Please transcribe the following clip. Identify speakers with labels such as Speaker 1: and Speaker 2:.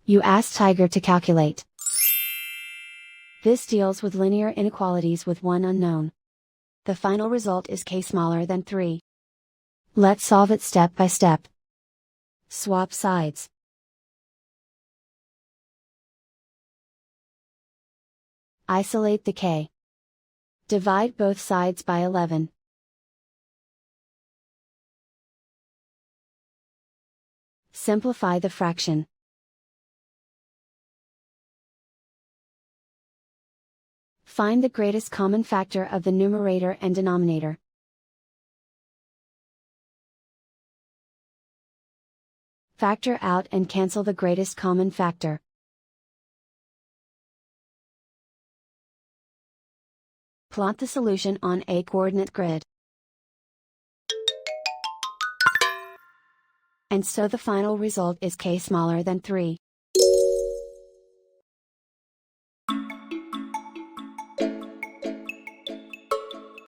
Speaker 1: You ask Tiger to calculate. This deals with linear inequalities with one unknown. The final result is k smaller than 3. Let's solve it step by step. Swap sides. Isolate the k. Divide both sides by 11. Simplify the fraction. Find the greatest common factor of the numerator and denominator. Factor out and cancel the greatest common factor. Plot the solution on a coordinate grid. And so the final result is k smaller than 3.